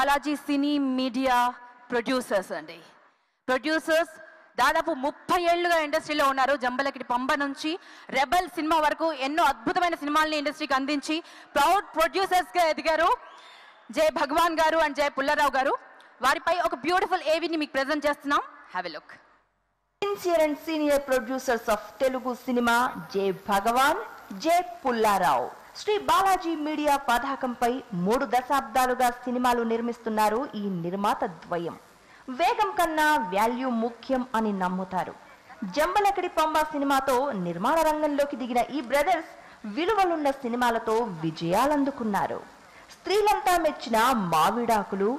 బాలాజీ సినీ media producers అండి. Producers దాదాపు 30 ఏళ్లుగా ఇండస్ట్రీలో ఉన్నారు. జంబలకిడి పంబ నుంచి రెబల్ సినిమా వరకు ఎన్నో అద్భుతమైన సినిమాల్ని ఇండస్ట్రీకి అందించి ప్రౌడ్ ప్రొడ్యూసర్స్గా ఎదిగారు జై భగవాన్ గారు అండ్ జై పుల్లారావు గారు. వారిపై ఒక బ్యూటిఫుల్ ఏవీని మీకు ప్రెజెంట్ చేస్తున్నాం. Have a look. Sincere and senior producers of Telugu cinema జై భగవాన్, జై పుల్లారావు. శ్రీ బాలాజీ మీడియా పతాకంపై 3 దశాబ్దాలుగా సినిమాలు నిర్మిస్తున్నారు ఈ నిర్మాత ద్వయం. వేగం కన్నా వాల్యూ ముఖ్యం అని నమ్ముతారు. జంబలకిడి పంబ సినిమాతో నిర్మాణ రంగంలోకి దిగిన ఈ బ్రదర్స్ విలువలున్న సినిమాలతో విజయాలందుకున్నారు. స్త్రీలంతా మెచ్చిన మావిడాకులు,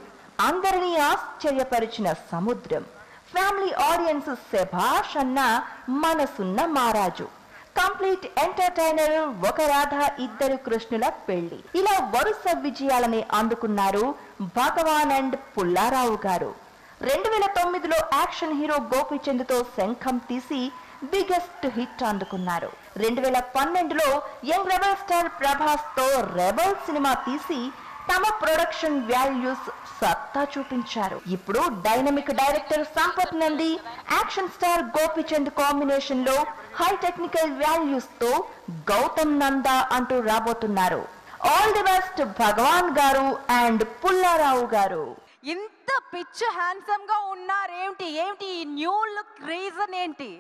అందరినీ ఆశ్చర్యపరిచిన సముద్రం, ఫ్యామిలీ ఆడియన్స్ శభాష్ అన్న మనసున్న మారాజు, కంప్లీట్ ఎంటర్టైనర్, ఒక రాధ ఇద్దరు కృష్ణుల పెళ్లి, ఇలా వరుస విజయాలని అందుకున్నారు భగవాన్ అండ్ పుల్లారావు గారు. 2009లో యాక్షన్ హీరో గోపీచంద్తో శంఖం తీసి బిగ్గెస్ట్ హిట్ అందుకున్నారు. 2012లో యంగ్ రెబల్ స్టార్ ప్రభాస్ తో రెబల్ సినిమా తీసి తమ ప్రొడక్షన్ వాల్యూస్ సత్తా చూపించారు. ఇప్పుడు dynamic director Sampath Nandi, action star Gopichand combination లో హై టెక్నికల్ వాల్యూస్ తో గౌతమ్ నందా అంటూ రాబోతున్నారు. ఆల్ ది బెస్ట్ భగవాన్ గారు అండ్ పుల్లారావు గారు. ఇంత పిచ్ హ్యాండ్సమ్ గా ఉన్నారేంటి? ఏమిటి ఈ న్యూ లుక్ రీజన్ ఏంటి?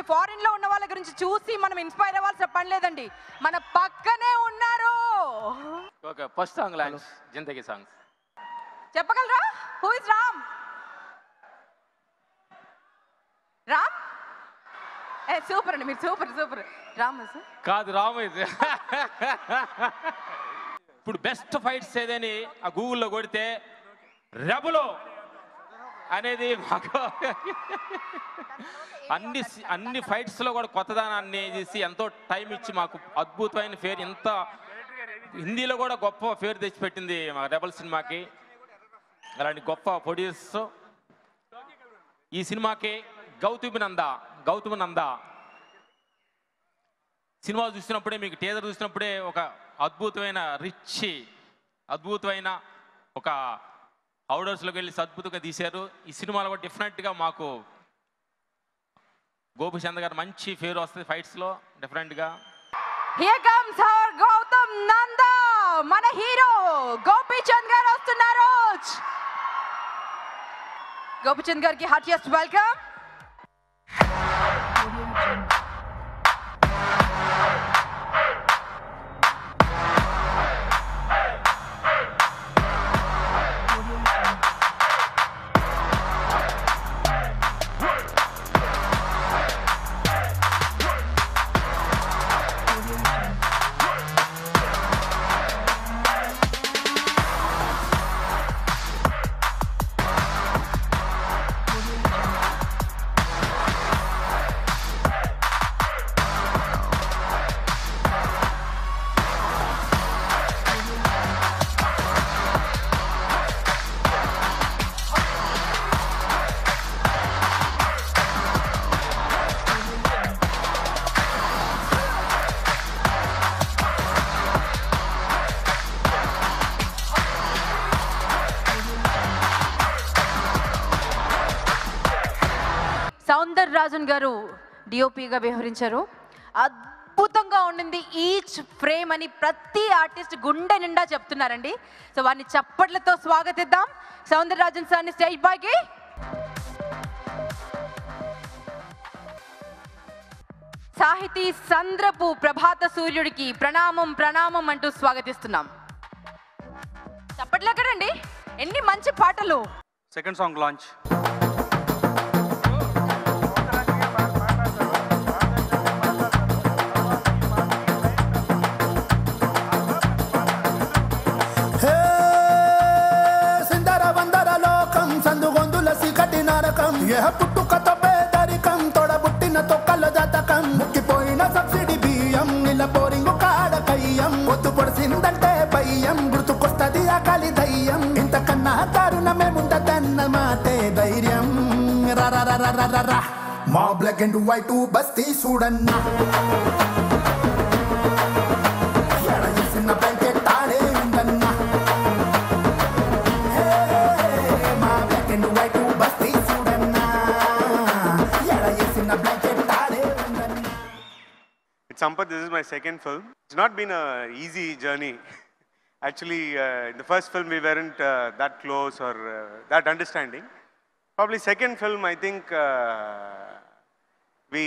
ఫారిన్ లో ఉన్న వాళ్ళ గురించి చూసి మనం ఇన్స్పైర్ అవ్వాల్సిన పని లేదండి, మన పక్కనే ఉన్నారు. ఓకే, ఫస్ట్ సాంగ్ లాంచ్ జిందగీ సాంగ్ చెప్పగలరా? Who is Ram? Ram super అండి, మీరు సూపర్. రామ్ కాదు, రామ్ ఇది. ఇప్పుడు బెస్ట్ ఫైట్స్ ఏదని ఆ గూగుల్లో కొడితే రెబలో అనేది మాకు అన్ని ఫైట్స్ లో కూడా కొత్తదనాన్ని చేసి ఎంతో టైం ఇచ్చి మాకు అద్భుతమైన పేరు, ఇంత హిందీలో కూడా గొప్ప పేరు తెచ్చిపెట్టింది మా రెబల్ సినిమాకి. అలాంటి గొప్ప ప్రొడ్యూసర్స్ ఈ సినిమాకి గౌతమ్ నందా సినిమా చూసినప్పుడే, మీకు టీజర్ చూసినప్పుడే ఒక అద్భుతమైన ఒక అవుట్డోర్స్లోకి వెళ్ళి అద్భుతంగా తీశారు. ఈ సినిమాలో కూడా డిఫరెంట్గా మాకు గోపిచంద్ గారు మంచి పేరు వస్తుంది ఫైట్స్ లో డిఫరెంట్గా. Here comes our Gautam Nanda, మన హీరో గోపిచంద్ గారు వస్తున్నారు. గోపిచంద్ గారికి హార్టియెస్ట్ వెల్కమ్. సౌందర్ రాజన్ గారు డిఓపిగా వ్యవహరించారు. అద్భుతంగా ఉండింది ఈచ్ ఫ్రేమ్ అని ప్రతి ఆర్టిస్ట్ గుండె నిండా చెప్తున్నారండి. సో వారిని చప్పట్లతో స్వాగతిద్దాం. సౌందరరాజన్ సార్ని స్టేజ్ పైకి. సాహితీ సంద్రపు ప్రభాత సూర్యుడికి ప్రణామం ప్రణామం అంటూ స్వాగతిస్తున్నాం. చప్పట్లు ఎక్కడండి, ఎన్ని మంచి పాటలు. Second song launch. పుట్టుకతో పేదరికం తోడబుట్టిన తొక్కల జాతకం ముక్కిపోయిన సబ్సిడీ బియ్యం నిల బోరింగు కాడకయ్యం పొద్దు పొడిసిందంటే భయం గుర్తుకొస్తది ఆకలి దయ్యం ఇంతకన్నా దారుణమేముంటదన్న మాటే ధైర్యం రా మా బ్లాక్ అండ్ వైట్ బస్తీ చూడన్నా ఎడసిన బ్లాంకెట్ ఆడే ఉందన్నా మా బ్లాక్ అండ్ వైట్ బస్తీ Sampath, this is my second film. It's not been an easy journey. Actually, in the first film we weren't that close or that understanding. Probably second film, I think we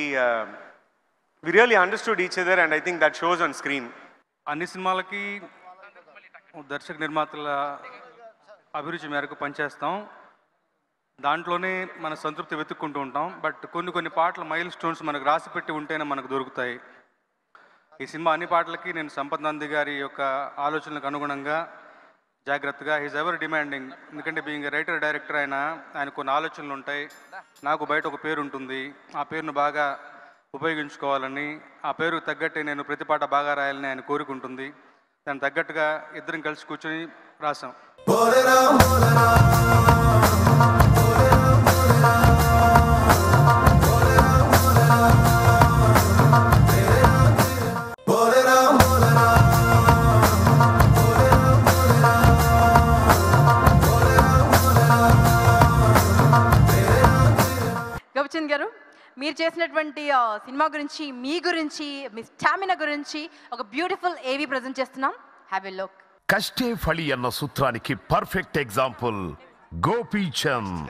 really understood each other, and I think that shows on screen. అన్ని సినిమాలకి దర్శక నిర్మాతల అభిరుచి మేరకు పనిచేస్తాం. దాంట్లోనే మన సంతృప్తి వెతుక్కుంటూ ఉంటాం. బట్ కొన్ని పాటలు మైల్ స్టోన్స్ మనకు రాసి పెట్టి ఉంటేనే మనకు దొరుకుతాయి. ఈ సినిమా అన్ని పాటలకి నేను సంపత్ నంది గారి యొక్క ఆలోచనలకు అనుగుణంగా జాగ్రత్తగా హీజ్ ఎవర్ డిమాండింగ్. ఎందుకంటే బీయింగ్ రైటర్ డైరెక్టర్ ఆయన కొన్ని ఆలోచనలు ఉంటాయి. నాకు బయట ఒక పేరు ఉంటుంది, ఆ పేరును బాగా ఉపయోగించుకోవాలని, ఆ పేరుకు తగ్గట్టే నేను ప్రతి పాట బాగా రాయాలని ఆయన కోరుకుంటుంది. దానికి తగ్గట్టుగా ఇద్దరం కలిసి కూర్చొని రాసాం. గోపిచంద్ గారు, మీరు చేసినటువంటి సినిమా గురించి, మీ గురించి, మీ స్టామినా గురించి ఒక బ్యూటిఫుల్ ఏవి ప్రజెంట్ చేస్తున్నాం. Have a look. కష్టే ఫలి అన్న సూత్రానికి పర్ఫెక్ట్ ఎగ్జాంపుల్ గోపీచంద్.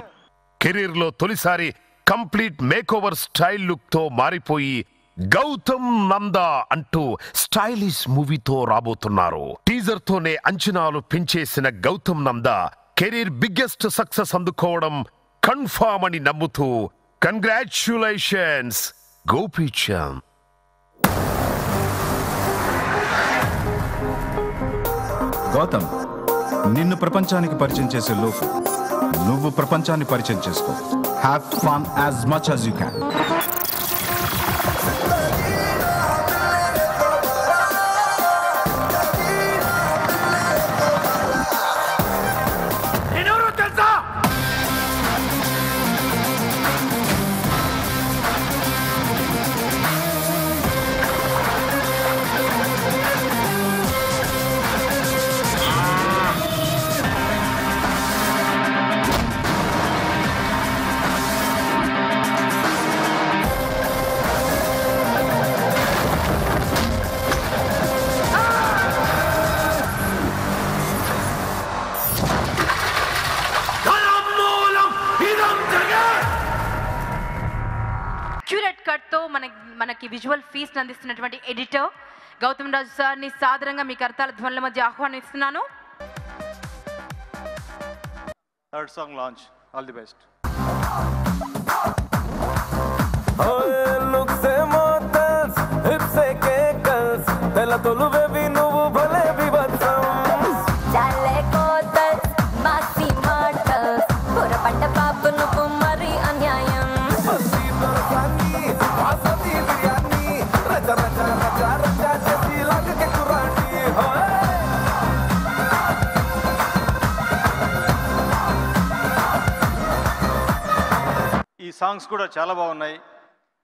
కెరీర్ లో తొలిసారి కంప్లీట్ మేకోవర్ స్టైల్ లుక్ తో మారిపోయి గౌతమ్ నందా అంటూ స్టైలిష్ మూవీతో రాబోతున్నారు. టీజర్ తోనే అంచనాలు పెంచేసిన Gautham Nanda career biggest success అందుకోవడం కన్ఫర్మ్ అని నమ్ముతూ కంగ్రాచ్యులేషన్స్ గోపీచంద్. గౌతమ్, నిన్ను ప్రపంచానికి పరిచయం చేసే లోపు నువ్వు ప్రపంచాన్ని పరిచయం చేసుకో. Have fun as much as you can. మనకి విజువల్ ఫీస్ట్ అందిస్తున్నటువంటి ఎడిటర్ గౌతమ్ రాజు సార్ని సాదరంగా మీ కర్తాల ధ్వనుల మధ్య ఆహ్వానిస్తున్నాను. Third song launch. All the best. ఈ సాంగ్స్ కూడా చాలా బాగున్నాయి.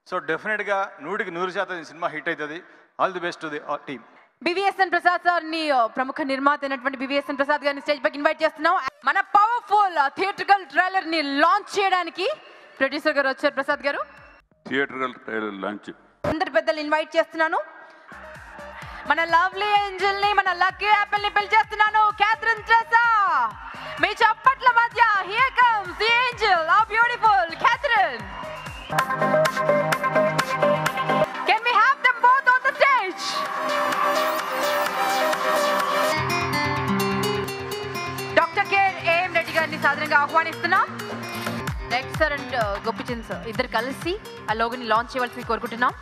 సో డెఫినెట్గా 100% ఈ సినిమా హిట్ అవుతుంది. All the best to the team. BVSN Prasad సార్ని, ప్రముఖ నిర్మాత అయినటువంటి బివిఎస్ఎన్ ప్రసాద్ గారిని స్టేజ్ పైకి ఇన్వైట్ చేస్తున్నాం. మన పవర్ఫుల్ థియేట్రికల్ ట్రైలర్ ని లాంచ్ చేయడానికి ప్రొడ్యూసర్ గారు వచ్చారు. ప్రసాద్ గారు, థియేట్రికల్ ట్రైలర్ లాంచ్ అందరి పెద్దలు ఇన్వైట్ చేస్తున్నాను. మన లవ్లీ ఏంజల్ ని, మన లక్కీ యాపిల్ ని పిలిచేస్తున్నాను, క్యాథరిన్ ట్రెసా. మీ చప్పట్ల మధ్య here comes the angel, how beautiful Catherine. Can we have them both on the stage? Doctor care AM Reddy గారిని సాధారణంగా ఆహ్వానిస్తున్నాం. రెడ్ సార్ అండ్ గోపిచంద్ సార్ ఇద్దరు కలిసి ఆ లోగోని లాంచ్ చేయవలసి కోరుకుంటున్నాం.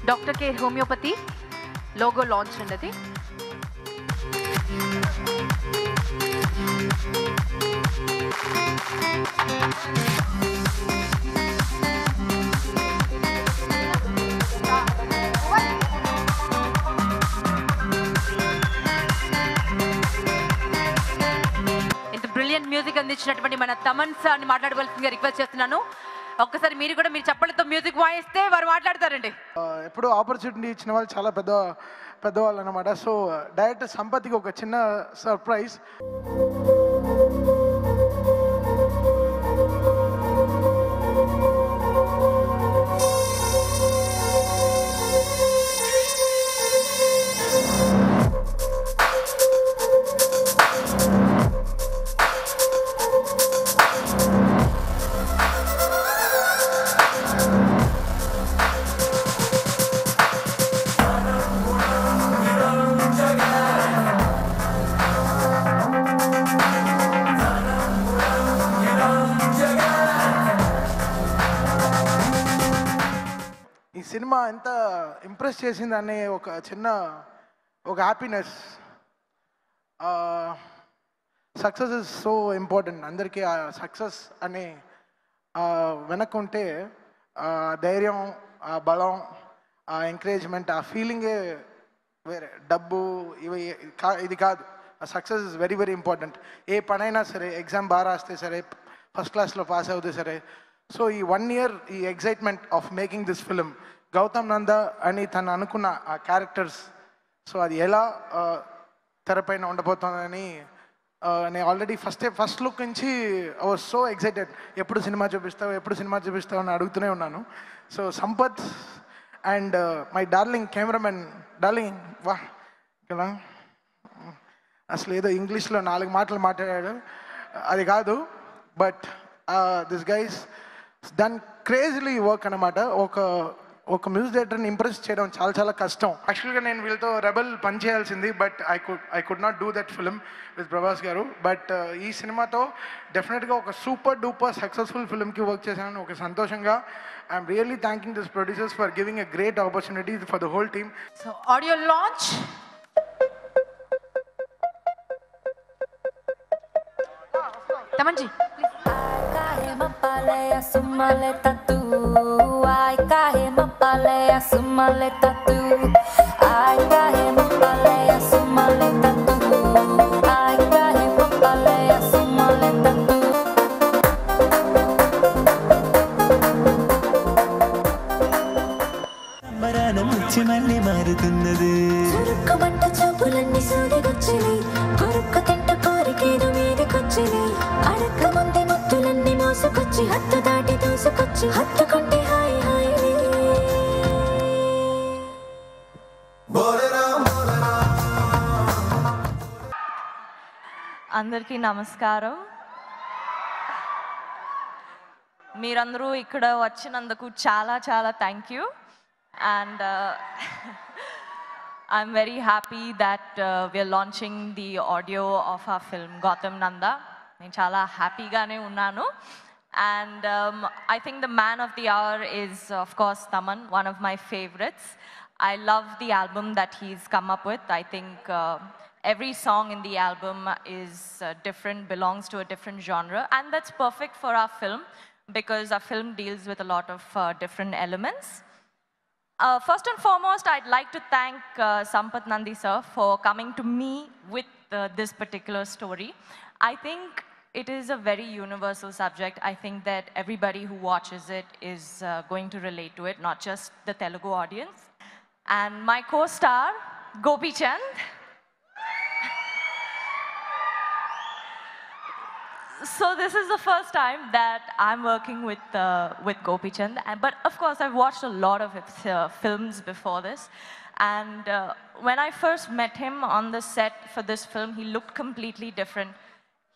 Doctor care homeopathy logo launch అండి అది. బ్రిలియంట్ మ్యూజిక్ అందించినటువంటి మన తమన్ సార్ని మాట్లాడవలసిందిగా రిక్వెస్ట్ చేస్తున్నాను. ఒక్కసారి మీరు కూడా మీరు చప్పలతో మ్యూజిక్ వాయిస్తే వారు మాట్లాడతారండి. ఎప్పుడు ఆపర్చునిటీ ఇచ్చిన వాళ్ళు చాలా పెద్దవాళ్ళు అనమాట. సో డైరెక్టర్ సంపత్కి ఒక చిన్న సర్ప్రైజ్. ఈ సినిమా ఎంత ఇంప్రెస్ చేసిందనే ఒక చిన్న happiness. Success is so important. అందరికీ ఆ సక్సెస్ అనే వెనక్కుంటే ధైర్యం, ఆ బలం, ఆ ఎంకరేజ్మెంట్, ఆ ఫీలింగే వేరే. డబ్బు ఇది కాదు. ఆ success is very very important. ఏ పనైనా సరే, ఎగ్జామ్ బాగా రాస్తే సరే, ఫస్ట్ క్లాస్లో పాస్ అవుతే సరే. సో ఈ 1 year ఈ excitement of making this film, Gautham Nanda అని తను అనుకున్న ఆ క్యారెక్టర్స్, సో అది ఎలా తెరపైన ఉండబోతుందని నేను ఆల్రెడీ ఫస్ట్ లుక్ నుంచి ఐ వాజ్ సో ఎక్సైటెడ్. ఎప్పుడు సినిమా చూపిస్తావు అని అడుగుతూనే ఉన్నాను. So Sampath and my darling cameraman, darling వా కదా, అసలు ఏదో ఇంగ్లీష్లో 4 మాటలు మాట్లాడాడు, అది కాదు. But this guys done crazily work అనమాట. ఒక మ్యూజిక్ డైరెక్టర్ని ఇంప్రెస్ చేయడం చాలా కష్టం. యాక్చువల్గా నేను వీళ్ళతో రెబల్ పని చేయాల్సింది, but I could not do that film with Prabhas గారు. బట్ ఈ సినిమాతో డెఫినెట్గా ఒక సూపర్ డూపర్ సక్సెస్ఫుల్ ఫిల్మ్కి వర్క్ చేశాను. ఒక సంతోషంగా I'm really thanking this producers for giving a great opportunity for the whole team. So audio launch. Thaman ji Mapalea sumale tatu, ay kahe mapalea sumale tatu, ay kahe mapalea sumale tatu, ay kahe mapalea sumale tatu. మరాన ముచ్చి మళ్ళీ మారుతున్నది. చురుక్కుమంట చూపులన్నీ సూదిగొచ్చిని, కొరుక్కు తింట కోరికేదో మీదికొచ్చిని, అడక్క ముందే ముత్తులన్నీ మోసుకొచ్చి, హత్తు దాటి దూసుకొచ్చి, హత్తుకుంటే హాయి హాయి. అందరికీ నమస్కారం. మీరందరూ ఇక్కడ వచ్చినందుకు చాలా thank you. And I'm very happy that we're launching the audio of our film Gautam Nanda. నేను చాలా హ్యాపీగానే ఉన్నాను. And I think the man of the hour is of course Taman, one of my favorites. I love the album that he's come up with. I think every song in the album is different, belongs to a different genre, and that's perfect for our film because our film deals with a lot of different elements. First and foremost, I'd like to thank Sampath Nandi sir for coming to me with this particular story. I think it is a very universal subject. I think that everybody who watches it is going to relate to it, not just the Telugu audience. And my co-star, Gopi Chand. So this is the first time that I'm working with Gopi Chand, but of course I've watched a lot of his films before this. And when I first met him on the set for this film, he looked completely different.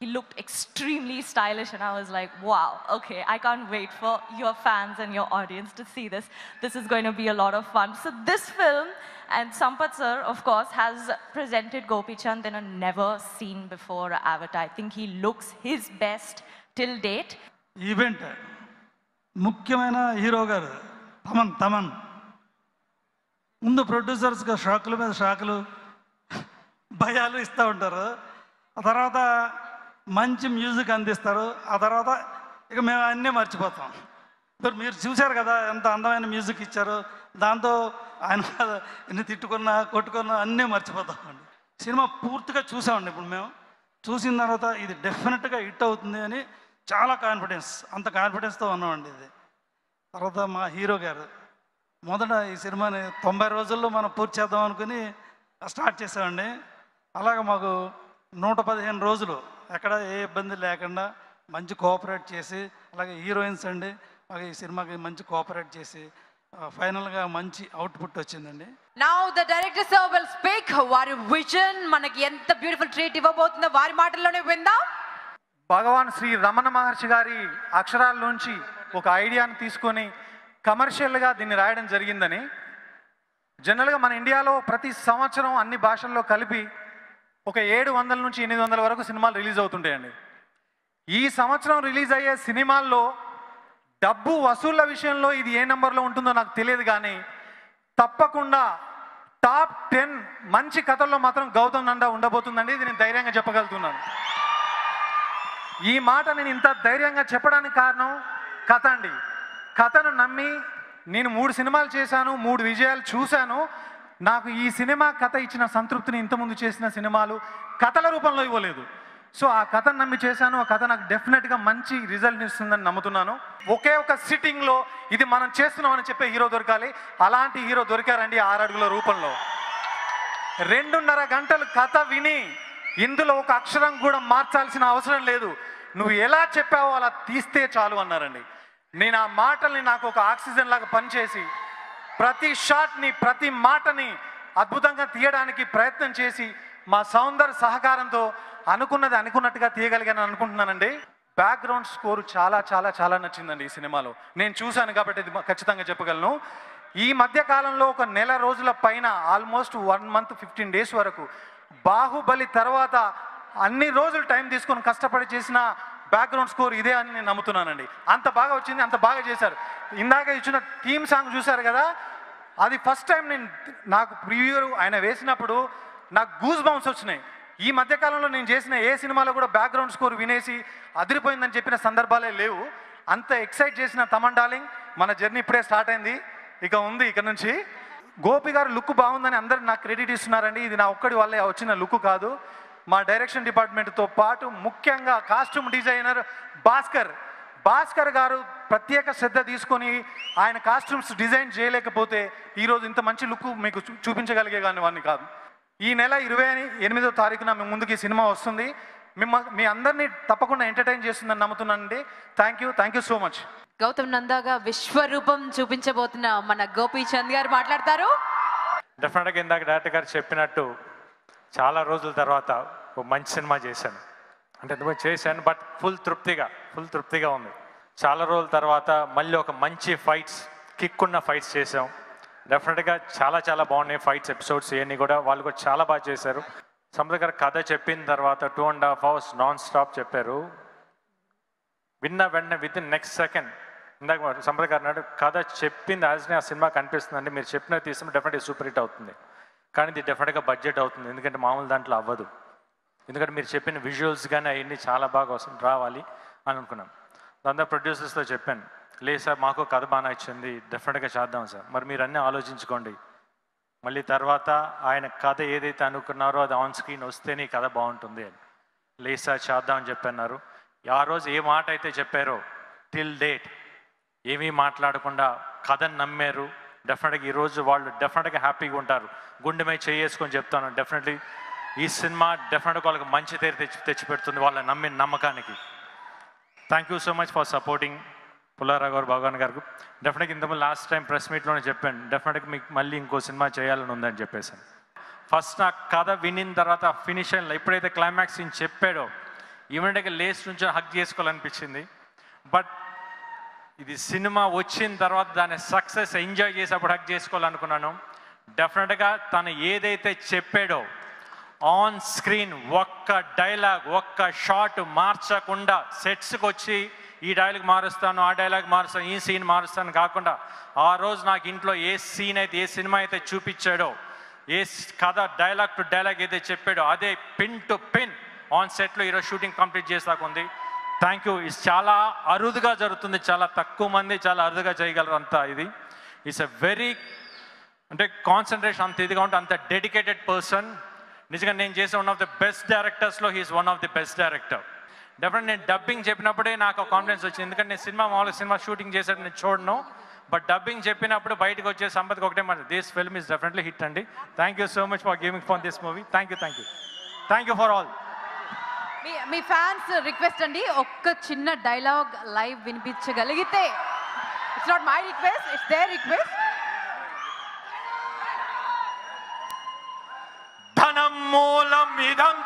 He looked extremely stylish, and I was like, wow, okay, I can't wait for your fans and your audience to see this. This is going to be a lot of fun. So this film, and Sampath sir, of course, has presented Gopi Chand in a never seen before avatar. I think he looks his best till date. Event, ముఖ్యమైన hero గారు తమన్ ముందు ప్రొడ్యూసర్స్గా షాకుల మీద షాకులు భయాలు ఇస్తూ ఉంటారు. ఆ తర్వాత మంచి మ్యూజిక్ అందిస్తారు. ఆ తర్వాత ఇక మేము అన్నీ మర్చిపోతాం. ఇప్పుడు మీరు చూశారు కదా ఎంత అందమైన మ్యూజిక్ ఇచ్చారు. దాంతో ఆయన ఎన్ని తిట్టుకున్నా కొట్టుకున్నా అన్నీ మర్చిపోతామండి. సినిమా పూర్తిగా చూసామండి. ఇప్పుడు మేము చూసిన తర్వాత ఇది డెఫినెట్గా హిట్ అవుతుంది అని చాలా కాన్ఫిడెన్స్, అంత కాన్ఫిడెన్స్తో ఉన్నామండి. ఇది తర్వాత మా హీరో గారు మొదట ఈ సినిమాని 90 రోజుల్లో మనం పూర్తి చేద్దాం అనుకుని స్టార్ట్ చేసామండి. అలాగే మాకు 115 రోజులు ఎక్కడ ఏ ఇబ్బంది లేకుండా మంచి కోఆపరేట్ చేసి, అలాగే హీరోయిన్స్ అండి మాకు ఈ సినిమాకి మంచి కోఆపరేట్ చేసి ఫైనల్గా మంచి అవుట్పుట్ వచ్చిందండి. Now the director sir will speak. వారి విజన్ మనకి ఎంత బ్యూటిఫుల్ ట్రీట్ ఇవ్వబోతుందో వారి మాటల్లోనే విందాం. భగవాన్ శ్రీ రమణ మహర్షి గారి అక్షరాల నుంచి ఒక ఐడియాని తీసుకొని కమర్షియల్గా దీన్ని రాయడం జరిగిందని. జనరల్గా మన ఇండియాలో ప్రతి సంవత్సరం అన్ని భాషల్లో కలిపి ఒక 700 నుంచి 800 వరకు సినిమాలు రిలీజ్ అవుతుంటాయండి. ఈ సంవత్సరం రిలీజ్ అయ్యే సినిమాల్లో డబ్బు వసూళ్ల విషయంలో ఇది ఏ నెంబర్లో ఉంటుందో నాకు తెలియదు, కానీ తప్పకుండా టాప్ 10 మంచి కథల్లో మాత్రం గౌతమ్ నందా ఉండబోతుందండి. ఇది నేను ధైర్యంగా చెప్పగలుగుతున్నాను. ఈ మాట నేను ఇంత ధైర్యంగా చెప్పడానికి కారణం కథ అండి. కథను నమ్మి నేను 3 సినిమాలు చేశాను, 3 విజయాలు చూశాను. నాకు ఈ సినిమా కథ ఇచ్చిన సంతృప్తిని ఇంతకుముందు చేసిన సినిమాలు కథల రూపంలో ఇవ్వలేదు. సో ఆ కథను నమ్మి చేశాను. ఆ కథ నాకు డెఫినెట్గా మంచి రిజల్ట్ ఇస్తుందని నమ్ముతున్నాను. ఒకే ఒక సిట్టింగ్లో ఇది మనం చేస్తున్నామని చెప్పే హీరో దొరకాలి. అలాంటి హీరో దొరికారండి 6 అడుగుల రూపంలో. 2.5 గంటలు కథ విని ఇందులో ఒక అక్షరం కూడా మార్చాల్సిన అవసరం లేదు, నువ్వు ఎలా చెప్పావో అలా తీస్తే చాలు అన్నారండి. నేను ఆ మాటల్ని నాకు ఒక ఆక్సిజన్ లాగా పనిచేసి ప్రతి షాట్ని ప్రతి మాటని అద్భుతంగా తీయడానికి ప్రయత్నం చేసి మా సౌందర్య సహకారంతో అనుకున్నది అనుకున్నట్టుగా తీయగలిగాను అనుకుంటున్నానండి. బ్యాక్గ్రౌండ్ స్కోర్ చాలా చాలా చాలా నచ్చిందండి ఈ సినిమాలో. నేను చూశాను కాబట్టి ఇది ఖచ్చితంగా చెప్పగలను. ఈ మధ్య కాలంలో ఒక 1 నెల రోజుల పైన ఆల్మోస్ట్ 1 మంత్ 15 డేస్ వరకు బాహుబలి తర్వాత అన్ని రోజులు టైం తీసుకొని కష్టపడి చేసిన బ్యాక్గ్రౌండ్ స్కోర్ ఇదే అని నేను నమ్ముతున్నానండి. అంత బాగా వచ్చింది, అంత బాగా చేశారు. ఇందాక ఇచ్చిన థీమ్ సాంగ్ చూశారు కదా, అది ఫస్ట్ టైం నాకు ప్రివ్యూ ఆయన వేసినప్పుడు నాకు గూస్ బంప్స్ వచ్చినాయి. ఈ మధ్యకాలంలో నేను చేసిన ఏ సినిమాలో కూడా బ్యాక్గ్రౌండ్ స్కోర్ వినేసి అదిరిపోయిందని చెప్పిన సందర్భాలే లేవు. అంత ఎక్సైట్ చేసిన తమన్ డార్లింగ్, మన జర్నీ ఇప్పుడే స్టార్ట్ అయింది, ఇక ఉంది ఇక నుంచి. గోపి గారు లుక్ బాగుందని అందరు నాకు క్రెడిట్ ఇస్తున్నారండి. ఇది నా ఒక్కడి వల్లే వచ్చిన లుక్ కాదు. మా డైరెక్షన్ డిపార్ట్మెంట్తో పాటు ముఖ్యంగా కాస్ట్యూమ్ డిజైనర్ భాస్కర్ గారు ప్రత్యేక శ్రద్ధ తీసుకొని ఆయన కాస్ట్యూమ్స్ డిజైన్ చేయలేకపోతే ఈరోజు ఇంత మంచి లుక్ మీకు చూపించగలిగే కానీ వాడిని కాదు. ఈ నెల 28వ తారీఖున మీ ముందుకి సినిమా వస్తుంది. మీ అందరినీ తప్పకుండా ఎంటర్టైన్ చేస్తుందని నమ్ముతున్నానండి. Thank you so much. Gautham నందాగా విశ్వరూపం చూపించబోతున్న మన గోపి చంద్ గారు మాట్లాడతారు. డెఫినెట్గా ఇందాక డైరెక్టర్ గారు చెప్పినట్టు చాలా రోజుల తర్వాత ఒక మంచి సినిమా చేశాను. అంటే ఎందుకు చేశాను, బట్ ఫుల్ తృప్తిగా ఉంది. చాలా రోజుల తర్వాత మళ్ళీ ఒక మంచి కిక్ ఉన్న ఫైట్స్ చేసాం. డెఫినెట్గా చాలా బాగున్నాయి ఫైట్స్ ఎపిసోడ్స్. ఇవన్నీ కూడా వాళ్ళు కూడా చాలా బాగా చేశారు. సంపత్ గారు కథ చెప్పిన తర్వాత 2.5 hours నాన్ స్టాప్ చెప్పారు. విన్న వెంటనే విత్ ఇన్ నెక్స్ట్ సెకండ్ ఇందాక సంపత్ గారు అన్నాడు, కథ చెప్పింది యాజ్నే ఆ సినిమా కనిపిస్తుందండి, మీరు చెప్పినది తీసుకుని డెఫినెట్గా సూపర్ హిట్ అవుతుంది. కానీ ఇది డెఫినెట్గా బడ్జెట్ అవుతుంది, ఎందుకంటే మామూలు దాంట్లో అవ్వదు. ఎందుకంటే మీరు చెప్పిన విజువల్స్ కానీ అవన్నీ చాలా బాగా రావాలి అని అనుకున్నాం. దాంతో ప్రొడ్యూసర్స్తో చెప్పాను, లేదు సార్ మాకు కథ బాగా నచ్చింది, డెఫినెట్గా చేద్దాం సార్, మరి మీరు అన్నీ ఆలోచించుకోండి. మళ్ళీ తర్వాత ఆయన కథ ఏదైతే అనుకున్నారో అది ఆన్ స్క్రీన్ వస్తేనే కథ బాగుంటుంది అని. లేదు సార్ చేద్దామని చెప్పన్నారు. ఆ రోజు ఏ మాట అయితే చెప్పారో టిల్ డేట్ ఏమీ మాట్లాడకుండా కథను నమ్మారు. డెఫినెట్గా ఈరోజు వాళ్ళు డెఫినెట్గా హ్యాపీగా ఉంటారు. గుండె మీద చేసుకొని చెప్తాను, డెఫినెట్లీ ఈ సినిమా డెఫినెట్గా వాళ్ళకి మంచి తెచ్చి పెడుతుంది వాళ్ళ నమ్మిన నమ్మకానికి. Thank you so much for supporting Pullarao గారు, భగవాన్ గారు. డెఫినెట్గా ఇంతకుముందు లాస్ట్ టైం ప్రెస్ మీట్లోనే చెప్పాను, డెఫినెట్గా మీకు మళ్ళీ ఇంకో సినిమా చేయాలని ఉందని చెప్పేసాను. ఫస్ట్ నా కథ వినిన తర్వాత ఫినిష్ అయిన ఎప్పుడైతే క్లైమాక్స్ సీన్ చెప్పాడో ఇమీడియట్గా లేచి నుంచి హక్ చేసుకోవాలనిపించింది. బట్ ఇది సినిమా వచ్చిన తర్వాత దాని సక్సెస్ ఎంజాయ్ చేసేప్పుడు హక్ చేసుకోవాలనుకున్నాను. డెఫినెట్గా తను ఏదైతే చెప్పాడో ఆన్ స్క్రీన్ ఒక్క డైలాగ్ ఒక్క షాట్ మార్చకుండా సెట్స్కి వచ్చి ఈ డైలాగ్ మారుస్తాను, ఆ డైలాగ్ మారుస్తాను, ఈ సీన్ మారుస్తాను కాకుండా ఆ రోజు నాకు ఇంట్లో ఏ సీన్ అయితే ఏ సినిమా అయితే చూపించాడో ఏ కథ డైలాగ్ టు డైలాగ్ ఏదైతే చెప్పాడో అదే పిన్ టు పిన్ ఆన్ సెట్లో ఈరోజు షూటింగ్ కంప్లీట్ చేసాక ఉంది. Thank you. ఇది చాలా అరుదుగా జరుగుతుంది, చాలా తక్కువ మంది చాలా అరుదుగా చేయగలరు. అంతా ఇది ఇట్స్ ఎ వెరీ అంటే కాన్సన్ట్రేషన్ అంత ఇదిగా ఉంటే అంత డెడికేటెడ్ పర్సన్. నిజంగా నేను చేసే వన్ ఆఫ్ ది బెస్ట్ డైరెక్టర్స్లో he's one of the best director. Definite నేను డబ్బింగ్ చెప్పినప్పుడే నాకు కాన్ఫిడెన్స్ వచ్చింది, ఎందుకంటే నేను మామూలుగా సినిమా షూటింగ్ చేసేది నేను చూడను. బట్ డబ్బింగ్ చెప్పినప్పుడు బయటకు వచ్చే సంపత్కి ఒకటే మాట, this film is definitely hit అండి. Thank you so much for giving for this movie. Thank you for all. మీ ఫ్యాన్స్ రిక్వెస్ట్ అండి, ఒక్క చిన్న డైలాగ్ లైవ్ వినిపించగలిగితే. It's not my request, it's their request. ధనం మూలం ఇదం